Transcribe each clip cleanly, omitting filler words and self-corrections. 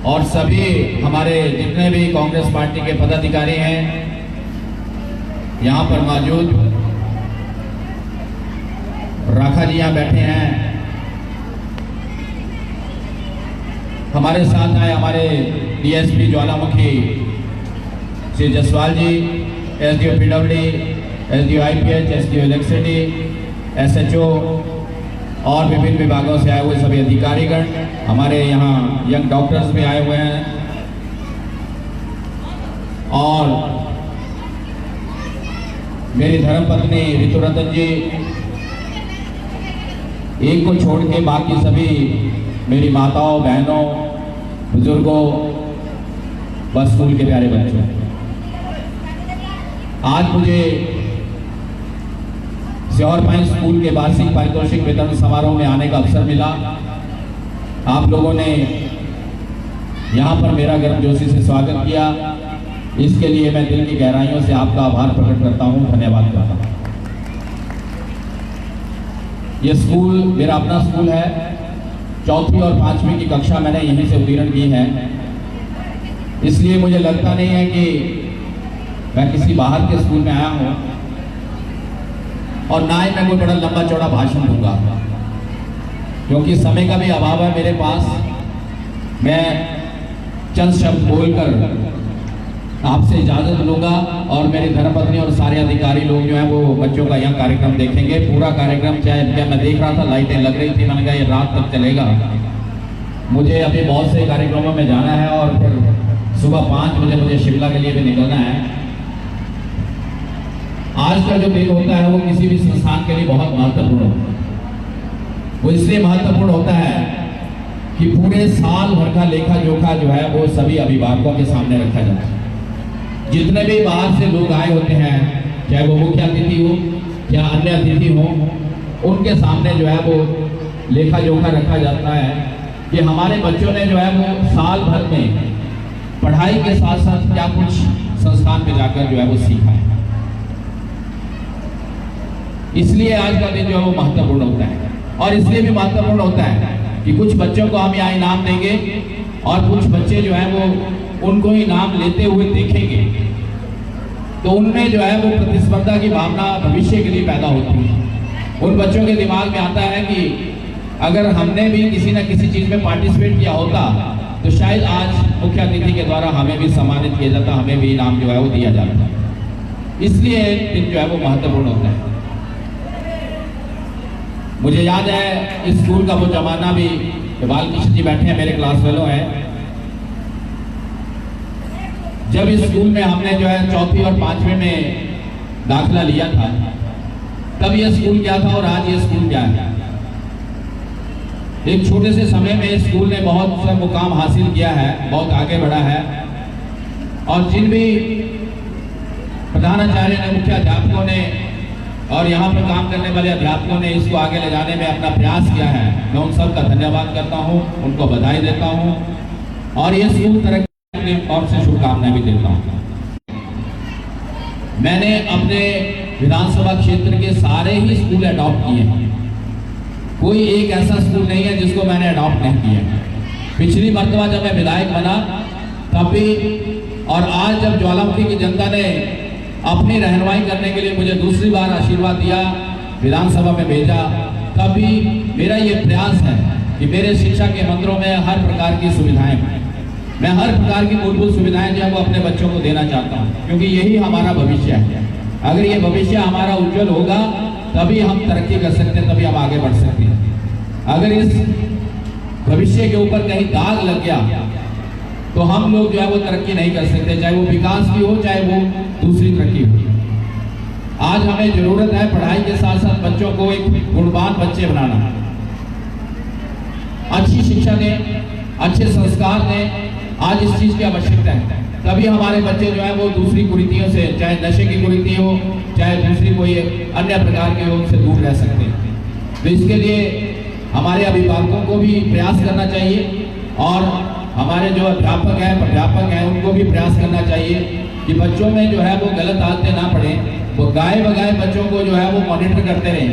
और सभी हमारे जितने भी कांग्रेस पार्टी के पदाधिकारी हैं यहाँ पर मौजूद, राखा जी यहाँ बैठे हैं, हमारे साथ आए हमारे DSP Jwalamukhi Shri Jaswal ji, SDO PWD, SDO IPH, SDO electricity, SHO और विभिन्न विभागों से आए हुए सभी अधिकारीगण, हमारे यहाँ यंग डॉक्टर्स भी आए हुए हैं और मेरी धर्मपत्नी ऋतुरतन जी, एक को छोड़ के बाकी सभी मेरी माताओं, बहनों, बुजुर्गों, बस स्कूल के प्यारे बच्चों, आज मुझे श्योर पाइन स्कूल के वार्षिक पारितोषिक वितरण समारोह में आने का अवसर मिला। आप लोगों ने यहाँ पर मेरा गर्मजोशी से स्वागत किया, इसके लिए मैं दिल की गहराइयों से आपका आभार प्रकट करता हूँ, धन्यवाद करता हूँ। ये स्कूल मेरा अपना स्कूल है, 4वीं और 5वीं की कक्षा मैंने यहीं से उत्तीर्ण की है, इसलिए मुझे लगता नहीं है कि मैं किसी बाहर के स्कूल में आया हूँ और ना ही मैं कोई बड़ा लंबा चौड़ा भाषण दूंगा, क्योंकि समय का भी अभाव है मेरे पास। मैं चंद शब्द बोलकर आपसे इजाजत लूंगा और मेरी धर्मपत्नी और सारे अधिकारी लोग जो हैं वो बच्चों का यह कार्यक्रम देखेंगे। पूरा कार्यक्रम चाहे मैं देख रहा था, लाइटें लग रही थी, मैंने कहा ये रात तक चलेगा। मुझे अभी बहुत से कार्यक्रमों में जाना है और फिर सुबह 5 बजे मुझे शिमला के लिए भी निकलना है। आज का जो दिन होता है वो किसी भी संस्थान के लिए बहुत महत्वपूर्ण होता है। वो इसलिए महत्वपूर्ण होता है कि पूरे साल भर का लेखा जोखा जो है वो सभी अभिभावकों के सामने रखा जाता है। जितने भी बाहर से लोग आए होते हैं, चाहे वो मुख्य अतिथि हो या अन्य अतिथि हो, उनके सामने जो है वो लेखा जोखा रखा जाता है कि हमारे बच्चों ने जो है वो साल भर में पढ़ाई के साथ साथ क्या कुछ संस्थान में जाकर जो है वो सीखा है। इसलिए आज का दिन जो है वो महत्वपूर्ण होता है और इसलिए भी महत्वपूर्ण होता है कि कुछ बच्चों को हम यहाँ इनाम देंगे और कुछ बच्चे जो है वो उनको इनाम लेते हुए देखेंगे, तो उनमें जो है वो प्रतिस्पर्धा की भावना भविष्य के लिए पैदा होती है। उन बच्चों के दिमाग में आता है कि अगर हमने भी किसी न किसी चीज में पार्टिसिपेट किया होता तो शायद आज मुख्य अतिथि के द्वारा हमें भी सम्मानित किया जाता, हमें भी इनाम जो है वो दिया जाता। इसलिए दिन जो है वो महत्वपूर्ण होता है। मुझे याद है इस स्कूल का वो जमाना भी, बालकृष्ण जी बैठे हैं, मेरे क्लास फेलो हैं, जब इस स्कूल में हमने जो है 4वीं और 5वीं में दाखिला लिया था, तब ये स्कूल क्या था और आज ये स्कूल क्या है। एक छोटे से समय में इस स्कूल ने बहुत सा मुकाम हासिल किया है, बहुत आगे बढ़ा है और जिन भी प्रधानाचार्य ने, मुख्य अध्यापकों ने और यहाँ पर काम करने वाले अध्यापकों ने इसको आगे ले जाने में अपना प्रयास किया है, मैं उन सब का धन्यवाद करता हूँ, उनको बधाई देता हूँ और ये स्कूल तरक्की के और से शुभकामनाएं भी देता हूँ। मैंने अपने विधानसभा क्षेत्र के सारे ही स्कूल अडॉप्ट किए हैं, कोई एक ऐसा स्कूल नहीं है जिसको मैंने अडॉप्ट नहीं किया। पिछली मर्तबा जब मैं विधायक बना तब भी और आज जब ज्वालामुखी की जनता ने अपनी रहनुमाई करने के लिए मुझे दूसरी बार आशीर्वाद दिया, विधानसभा में भेजा, तभी मेरा ये प्रयास है कि मेरे शिक्षा के मंत्रों में हर प्रकार की सुविधाएं, मैं हर प्रकार की मूलभूत सुविधाएं जो है वो अपने बच्चों को देना चाहता हूँ, क्योंकि यही हमारा भविष्य है। अगर ये भविष्य हमारा उज्जवल होगा तभी हम तरक्की कर सकते हैं, तभी हम आगे बढ़ सकते हैं। अगर इस भविष्य के ऊपर कहीं दाग लग गया तो हम लोग जो है वो तरक्की नहीं कर सकते, चाहे वो विकास की हो चाहे वो दूसरी तरक्की हो। आज हमें जरूरत है पढ़ाई के साथ साथ बच्चों को एक गुणवान बच्चे बनाना, अच्छी शिक्षा दें, अच्छे संस्कार दें। आज इस चीज की आवश्यकता है, तभी हमारे बच्चे जो है वो दूसरी कुरीतियों से, चाहे नशे की कुरीति हो चाहे दूसरी कोई अन्य प्रकार के हो, से दूर रह सकते हैं। तो इसके लिए हमारे अभिभावकों को भी प्रयास करना चाहिए और हमारे जो अध्यापक हैं, प्राध्यापक हैं, उनको भी प्रयास करना चाहिए कि बच्चों में जो है वो गलत आदतें ना पड़े। वो गाए बगाए बच्चों को जो है वो मॉनिटर करते रहें।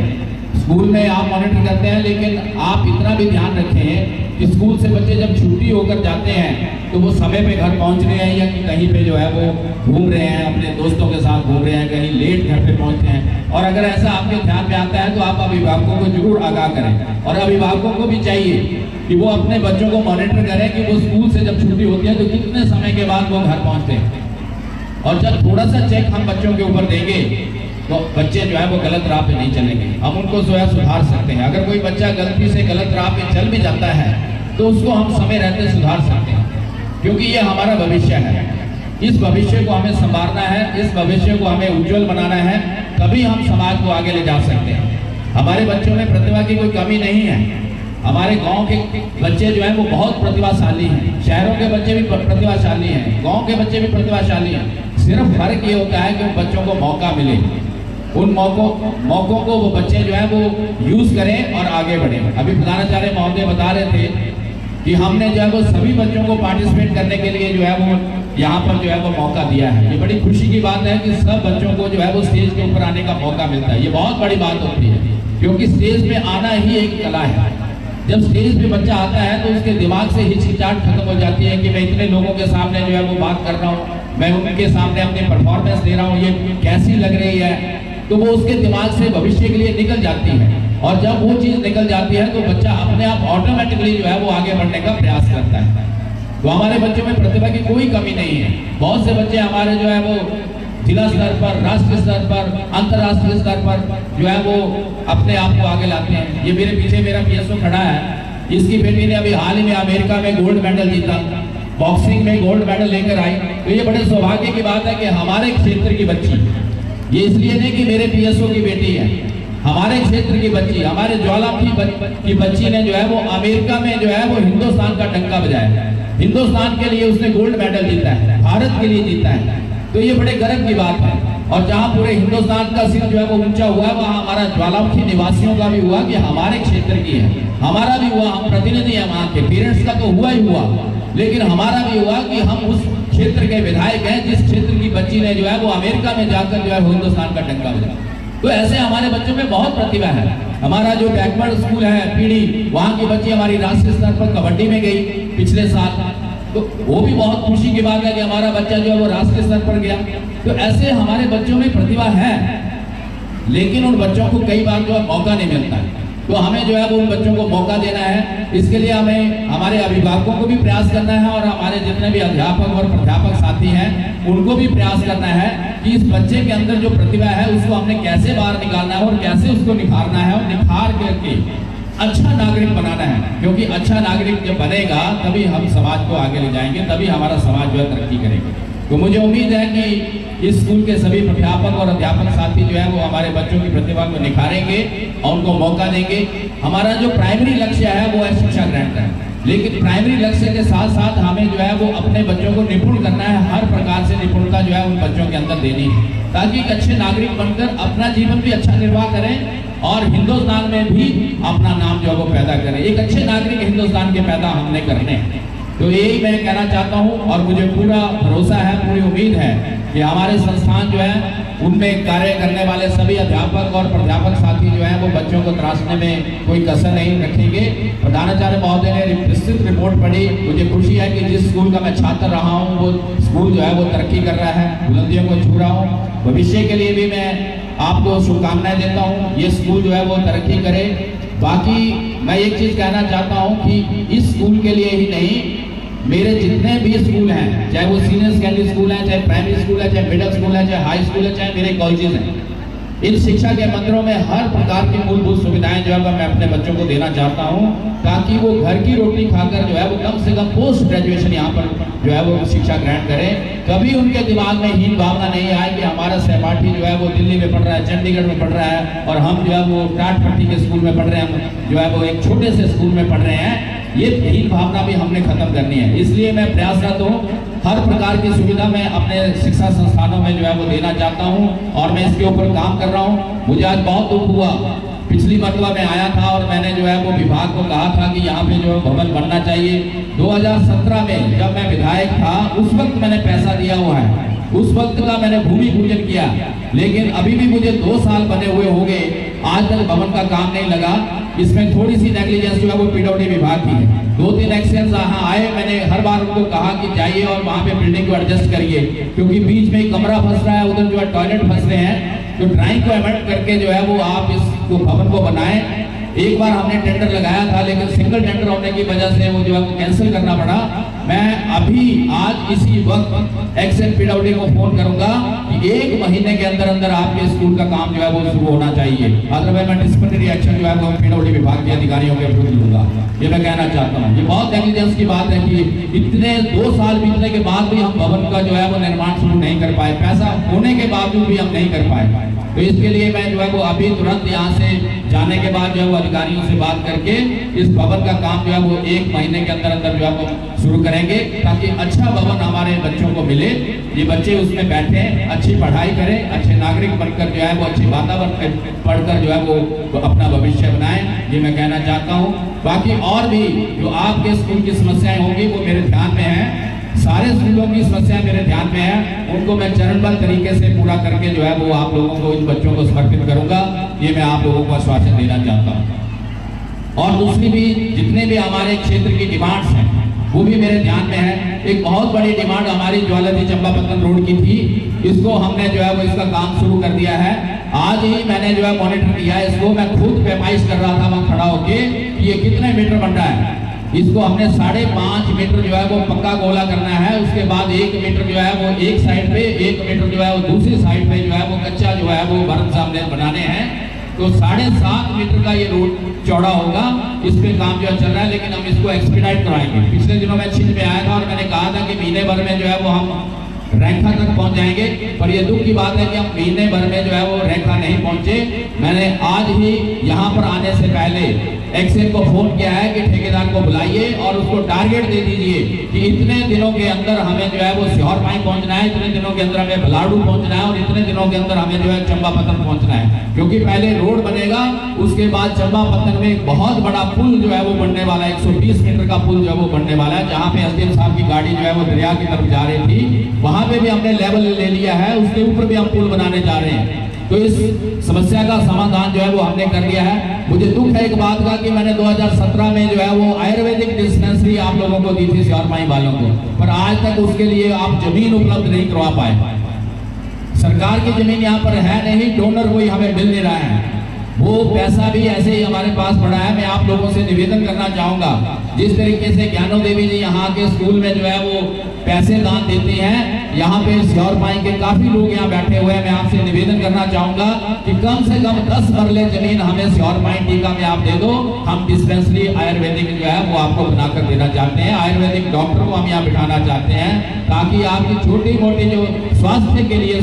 स्कूल में आप मॉनिटर करते हैं, लेकिन आप इतना भी ध्यान रखें स्कूल से बच्चे जब छुट्टी होकर जाते हैं तो वो समय पे घर पहुंच रहे हैं या कहीं पे जो है वो घूम रहे हैं, अपने दोस्तों के साथ घूम रहे हैं, कहीं लेट घर पे पहुंचते हैं। और अगर ऐसा आपके ध्यान में आता है तो आप अभिभावकों को जरूर आगाह करें, और अभिभावकों को भी चाहिए कि वो अपने बच्चों को मॉनिटर करें कि वो स्कूल से जब छुट्टी होती है तो कितने समय के बाद वो घर पहुंचते हैं। और जब थोड़ा सा चेक हम बच्चों के ऊपर देंगे तो बच्चे जो है वो गलत राह पे नहीं चलेंगे, हम उनको जो है सुधार सकते हैं। अगर कोई बच्चा गलती से गलत राह पे चल भी जाता है तो उसको हम समय रहते सुधार सकते हैं, क्योंकि ये हमारा भविष्य है। इस भविष्य को हमें संवारना है, इस भविष्य को हमें उज्जवल बनाना है, तभी हम समाज को आगे ले जा सकते हैं। हमारे बच्चों में प्रतिभा की कोई कमी नहीं है। हमारे गांव के बच्चे जो हैं वो बहुत प्रतिभाशाली हैं, शहरों के बच्चे भी प्रतिभाशाली हैं, गांव के बच्चे भी प्रतिभाशाली हैं। सिर्फ फर्क ये होता है कि उन बच्चों को मौका मिले, उन मौकों को वो बच्चे जो है वो यूज करें और आगे बढ़े। अभी प्रधानाचार्य महोदय बता रहे थे कि हमने जो है वो सभी बच्चों को पार्टिसिपेट करने के लिए जो है वो यहाँ पर जो है वो मौका दिया है। ये बड़ी खुशी की बात है कि सब बच्चों को जो है वो स्टेज के ऊपर आने का मौका मिलता है। ये बहुत बड़ी बात होती है, क्योंकि स्टेज पे आना ही एक कला है। जब स्टेज पे बच्चा आता है तो उसके दिमाग से हिचकिचाहट खत्म हो जाती है कि मैं इतने लोगों के सामने जो है वो बात कर रहा हूँ, मैं उनके सामने अपनी परफॉर्मेंस दे रहा हूँ, ये कैसी लग रही है, तो वो उसके दिमाग से भविष्य के लिए निकल जाती है। और जब वो चीज निकल जाती है तो बच्चा अपने आप ऑटोमेटिकली जो है वो आगे बढ़ने का प्रयास करता है। तो हमारे बच्चों में प्रतिभा की कोई कमी नहीं है। बहुत से बच्चे हमारे जो है वो जिला स्तर पर, राष्ट्रीय स्तर पर, अंतर्राष्ट्रीय स्तर पर जो है वो अपने आप को आगे लाते हैं। ये मेरे पीछे मेरा पीएसओ खड़ा है, इसकी बेटी ने अभी हाल ही में अमेरिका में गोल्ड मेडल जीता, बॉक्सिंग में गोल्ड मेडल लेकर आई। तो ये बड़े सौभाग्य की बात है कि हमारे क्षेत्र की बच्ची, ये इसलिए नहीं कि मेरे पीएसओ की बेटी है, हमारे क्षेत्र की बच्ची, हमारे ज्वालामुखी की बच्ची ने जो है वो अमेरिका में जो है वो हिंदुस्तान का डंका बजाया, हिंदुस्तान के लिए उसने गोल्ड मेडल जीता है, भारत के लिए जीता है। तो ये बड़े गर्व की बात है। और जहाँ पूरे हिंदुस्तान का सिर जो है वो ऊंचा हुआ, वहाँ हमारा ज्वालामुखी निवासियों का भी हुआ कि हमारे क्षेत्र की है, हमारा भी हुआ, हम प्रतिनिधि हैं वहाँ के, पेरेंट्स का तो हुआ ही हुआ, लेकिन हमारा भी हुआ कि हम उस क्षेत्र के विधायक हैं जिस क्षेत्र की बच्ची ने जो है वो अमेरिका में जाकर जो है वो हिंदुस्तान का डंका बजाया। तो ऐसे हमारे बच्चों में बहुत प्रतिभा है। हमारा जो बैकवर्ड स्कूल है पीढ़ी, वहाँ की बच्ची हमारी राष्ट्रीय स्तर पर कबड्डी में गई पिछले साल, तो वो भी बहुत खुशी की बात है कि हमारा बच्चा जो है वो राष्ट्रीय स्तर पर गया। तो ऐसे हमारे बच्चों में प्रतिभा है, लेकिन उन बच्चों को कई बार जो है मौका नहीं मिलता है। तो हमें जो है वो उन बच्चों को मौका देना है। इसके लिए हमें हमारे अभिभावकों को भी प्रयास करना है और हमारे जितने भी अध्यापक और प्राध्यापक साथी हैं उनको भी प्रयास करना है कि इस बच्चे के अंदर जो प्रतिभा है उसको हमने कैसे बाहर निकालना है और कैसे उसको निखारना है, और निखार करके अच्छा नागरिक बनाना है। क्योंकि अच्छा नागरिक जब बनेगा तभी हम समाज को आगे ले जाएंगे, तभी हमारा समाज जो है तरक्की करेगा। तो मुझे उम्मीद है कि इस स्कूल के सभी प्राध्यापक और अध्यापक साथी जो है वो हमारे बच्चों की प्रतिभा को निखारेंगे और उनको मौका देंगे। हमारा जो प्राइमरी लक्ष्य है वो है शिक्षा ग्रहण करना, लेकिन प्राइमरी लक्ष्य के साथ साथ हमें जो है वो अपने बच्चों को निपुण करना है, हर प्रकार से निपुणता जो है उन बच्चों के अंदर देनी है, ताकि एक अच्छे नागरिक बनकर अपना जीवन भी अच्छा निर्वाह करें और हिंदुस्तान में भी अपना नाम जो है वो पैदा करें। एक अच्छे नागरिक हिंदुस्तान के पैदा हमने करने हैं। तो यही मैं कहना चाहता हूं और मुझे पूरा भरोसा है, पूरी उम्मीद है कि हमारे संस्थान जो है उनमें कार्य करने वाले सभी अध्यापक और प्राध्यापक साथी जो है वो बच्चों को तराशने में कोई कसर नहीं रखेंगे। प्रधानाचार्य महोदय ने विस्तृत रिपोर्ट पढ़ी, मुझे खुशी है कि जिस स्कूल का मैं छात्र रहा हूँ वो स्कूल जो है वो तरक्की कर रहा है, बुलंदियों को छू रहा हूँ। भविष्य के लिए भी मैं आपको शुभकामनाएं देता हूँ, ये स्कूल जो है वो तरक्की करे। बाकी मैं एक चीज कहना चाहता हूँ कि इस स्कूल के लिए ही नहीं, मेरे जितने भी स्कूल हैं, चाहे वो सीनियर सेकेंडरी स्कूल है, चाहे प्राइमरी स्कूल है, चाहे मिडिल स्कूल है, चाहे हाई स्कूल है, चाहे मेरे कॉलेजेस हैं, इन शिक्षा के मंदिरों में हर प्रकार की मूलभूत सुविधाएं जो है मैं अपने बच्चों को देना चाहता हूं, ताकि वो घर की रोटी खाकर जो है वो कम से कम पोस्ट ग्रेजुएशन यहाँ पर जो है वो शिक्षा ग्रहण करें। कभी उनके दिमाग में हीन भावना नहीं आए कि हमारा सहपाठी जो है वो दिल्ली में पढ़ रहा है, चंडीगढ़ में पढ़ रहा है और हम जो है वो टाटपट्टी के स्कूल में पढ़ रहे हैं, हम जो है वो एक छोटे से स्कूल में पढ़ रहे हैं। ये हीन भावना भी हमने खत्म करनी है। इसलिए मैं प्रयासरत हूँ, हर प्रकार की सुविधा मैं अपने शिक्षा संस्थानों में जो है वो देना चाहता हूँ और मैं इसके ऊपर काम कर रहा हूँ। मुझे आज बहुत दुख हुआ, पिछली मरतबा मैं आया था और मैंने जो है वो विभाग को कहा था कि यहाँ पे जो है भवन बनना चाहिए। 2017 में जब मैं विधायक था उस वक्त मैंने पैसा दिया हुआ है, उस वक्त का मैंने भूमि पूजन किया, लेकिन अभी भी मुझे 2 साल बने हुए हो गए, आज तक भवन का काम नहीं लगा। इसमें थोड़ी सी नेग्लिजेंस जो है वो पीडब्ल्यूडी विभाग की है। 2-3 एक्सीडेंट्स यहाँ आए, मैंने हर बार उनको कहा कि जाइए और वहाँ पे बिल्डिंग को एडजस्ट करिए, क्योंकि बीच में कमरा फंस रहा है, उधर जो है टॉयलेट फंस रहे हैं। तो ड्राइंग को अमेंड करके जो है वो आप इस भवन को बनाएं। एक बार हमने टेंडर लगाया था, लेकिन सिंगल टेंडर होने की वजह से वो जो है कैंसिल करना पड़ा। मैं अभी आज इसी वक्त एक्शन पीडब्ल्यूडी को फोन करूंगा कि 1 महीने के अंदर अंदर आपके स्कूल का काम जो है वो शुरू होना चाहिए, अदरवाइज मैं डिसिप्लिनरी एक्शन जो है वो पीडब्ल्यूडी विभाग के अधिकारियों के विरुद्ध लूंगा। ये मैं कहना चाहता हूँ। ये बहुत नेग्लिजेंस की बात है कि इतने 2 साल बीतने के बाद भी हम भवन का जो है वो निर्माण शुरू नहीं कर पाए, पैसा होने के बावजूद भी हम नहीं कर पाए। तो इसके लिए मैं जो है वो अभी तुरंत यहाँ से जाने के बाद जो है वो अधिकारियों से बात करके इस भवन का काम जो है वो 1 महीने के अंदर अंदर जो है वो शुरू करेंगे, ताकि अच्छा भवन हमारे बच्चों को मिले, ये बच्चे उसमें बैठे अच्छी पढ़ाई करें, अच्छे नागरिक बनकर जो है वो अच्छे वातावरण पढ़कर जो है वो अपना भविष्य बनाएं। ये मैं कहना चाहता हूँ। बाकी और भी जो आपके स्कूल की समस्याएं होंगी वो मेरे ध्यान में है, सारे स्कूलों की समस्या मेरे ध्यान में है, उनको मैं चरणबद्ध तरीके से पूरा करके जो है वो आप लोगों को, इन बच्चों को समर्पित करूंगा। ये मैं आप लोगों को आश्वासन देना चाहता हूँ। और दूसरी भी जितने भी हमारे क्षेत्र की डिमांड्स हैं वो भी मेरे ध्यान में है। एक बहुत बड़ी डिमांड हमारी ज्वालाजी चंपापत्तन रोड की थी, इसको हमने जो है वो इसका काम शुरू कर दिया है। आज ही मैंने जो है मॉनिटर किया, इसको मैं खुद पैमाइश कर रहा था वहाँ खड़ा होके कि ये कितने मीटर बन रहा है। इसको हमने 5.5 मीटर जो है वो पक्का गोला करना है, उसके बाद 1 मीटर जो है वो एक साइड पे, 1 मीटर जो है वो दूसरी साइड पे जो है वो कच्चा जो है वो भरत सामने बनाने हैं। तो 7.5 मीटर का ये रोड चौड़ा होगा, इस पे काम जो है चल रहा है, लेकिन हम इसको एक्सपीडाइट कराएंगे। पिछले दिनों में छिंज में आया था और मैंने कहा था कि महीने भर में जो है वो हम रेखा तक पहुंच जाएंगे, पर ये दुख की बात है कि हम महीने भर में जो है वो रेखा नहीं पहुंचे। मैंने आज ही यहाँ पर आने से पहले एक्सेल को फोन किया है कि ठेकेदार को बुलाइए और उसको टारगेट दे दीजिए कि इतने दिनों के अंदर हमें जो है वो सिहोर पाई पहुंचना है, इतने दिनों के अंदर हमें भलाडू पहुंचना है और इतने दिनों के अंदर हमें जो है चंपापत्तन पहुंचना है। क्योंकि पहले रोड बनेगा, उसके बाद चंपापत्तन में एक बहुत बड़ा पुल जो है वो बनने वाला है, 120 मीटर का पुल जो है वो बनने वाला है। जहाँ पे एसडीएम साहब की गाड़ी जो है वो दरिया की तरफ जा रही थी, वहां पे भी हमने लेवल ले लिया है, उसके ऊपर भी हम पुल बनाने जा रहे हैं। तो इस समस्या का समाधान जो है वो हमने कर लिया है। मुझे दुख है एक बात का कि मैंने 2017 में जो है वो आयुर्वेदिक डिस्पेंसरी आप लोगों को दी थी सिहोर माई वालों को, पर आज तक उसके लिए आप जमीन उपलब्ध नहीं करवा पाए। सरकार की जमीन यहाँ पर है नहीं, डोनर कोई हमें मिल नहीं रहा है, वो पैसा भी ऐसे ही हमारे पास पड़ा है। मैं आप लोगों से निवेदन करना चाहूंगा, जिस तरीके से ज्ञानो देवी जी यहाँ के स्कूल में जो है वो पैसे दान देती हैं, यहाँ पे सिहोर पाई के काफी लोग यहाँ बैठे हुए हैं। मैं आपसे निवेदन करना चाहूंगा कि कम से कम 10 मरले जमीन हमें सिहोर पाई टीका में आप दे दो। हम डिस्पेंसरी आयुर्वेदिक जो है वो आपको बनाकर देना चाहते हैं, आयुर्वेदिक डॉक्टर को हम यहाँ बिठाना चाहते हैं, ताकि आपकी छोटी मोटी जो स्वास्थ्य के लिए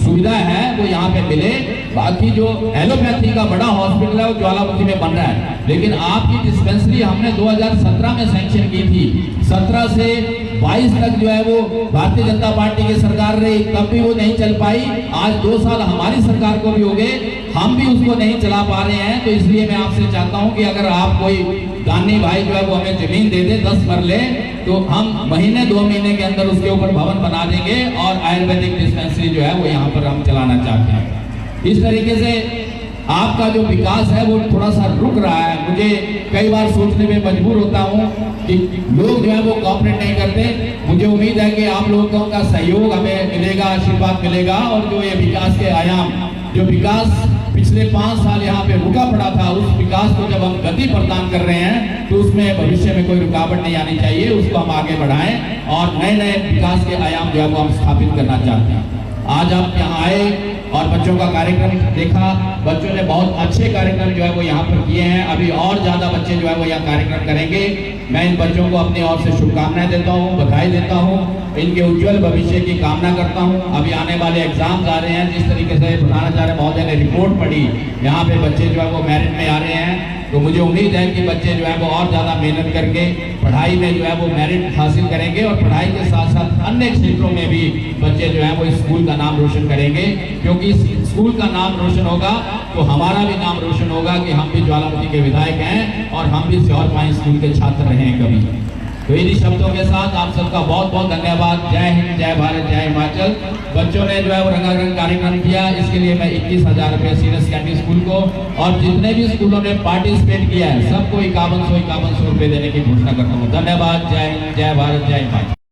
सुविधा है वो यहाँ पे मिले। बाकी जो एलोपैथी का बड़ा हॉस्पिटल है वो ज्वालामुखी में बन रहा है, लेकिन आपकी डिस्पेंसरी हमने 2017 में सैंक्शन की थी। 17 से 22 तक जो है वो भारतीय जनता पार्टी की सरकार रही, तब भी वो नहीं चल पाई। आज 2 साल हमारी सरकार को भी हो गए, हम भी उसको नहीं चला पा रहे हैं। तो इसलिए मैं आपसे चाहता हूं कि अगर आप कोई दानी भाई जो है वो हमें जमीन दे दे 10 मरले, तो हम महीने 2 महीने के अंदर उसके ऊपर भवन बना देंगे और आयुर्वेदिक डिस्पेंसरी जो है वो यहाँ पर हम चलाना चाहते हैं। इस तरीके से आपका जो विकास है वो थोड़ा सा रुक रहा है। मुझे कई बार सोचने में मजबूर होता हूँ कि लोग जो है वो कोऑपरेट नहीं करते। मुझे उम्मीद है कि आप लोगों का सहयोग हमें मिलेगा, आशीर्वाद मिलेगा, और जो ये विकास के आयाम, जो विकास पिछले 5 साल यहाँ पे रुका पड़ा था, उस विकास को जब हम गति प्रदान कर रहे हैं तो उसमें भविष्य में कोई रुकावट नहीं आनी चाहिए, उसको हम आगे बढ़ाएं और नए नए विकास के आयाम जो है वो हम स्थापित करना चाहते हैं। आज आप यहाँ आए और बच्चों का कार्यक्रम देखा, बच्चों ने बहुत अच्छे कार्यक्रम जो है वो यहाँ पर किए हैं। अभी और ज्यादा बच्चे जो है वो यहाँ कार्यक्रम करेंगे। मैं इन बच्चों को अपनी ओर से शुभकामनाएं देता हूँ, बधाई देता हूँ, इनके उज्जवल भविष्य की कामना करता हूँ। अभी आने वाले एग्जाम्स आ रहे हैं, जिस तरीके से प्रधानाचार्य महोदय ने रिपोर्ट पढ़ी, यहाँ पे बच्चे जो है वो मेरिट में आ रहे हैं। तो मुझे उम्मीद है कि बच्चे जो है वो और ज़्यादा मेहनत करके पढ़ाई में जो है वो मेरिट हासिल करेंगे और पढ़ाई के साथ साथ अन्य क्षेत्रों में भी बच्चे जो है वो इस स्कूल का नाम रोशन करेंगे। क्योंकि इस स्कूल का नाम रोशन होगा तो हमारा भी नाम रोशन होगा कि हम भी ज्वालामुखी के विधायक हैं और हम भी सिहोर पाई स्कूल के छात्र रहे हैं कभी। तो इन्हीं शब्दों के साथ आप सबका बहुत बहुत धन्यवाद। जय हिंद, जय भारत, जय हिमाचल। बच्चों ने जो है वो रंगारंग कार्यक्रम किया, इसके लिए मैं 21,000 रुपये सीनियर सेकेंडरी स्कूल को और जितने भी स्कूलों ने पार्टिसिपेट किया है सबको 5100 रुपये देने की घोषणा करता हूँ। धन्यवाद। जय हिंद, जय भारत, जय हिमाचल।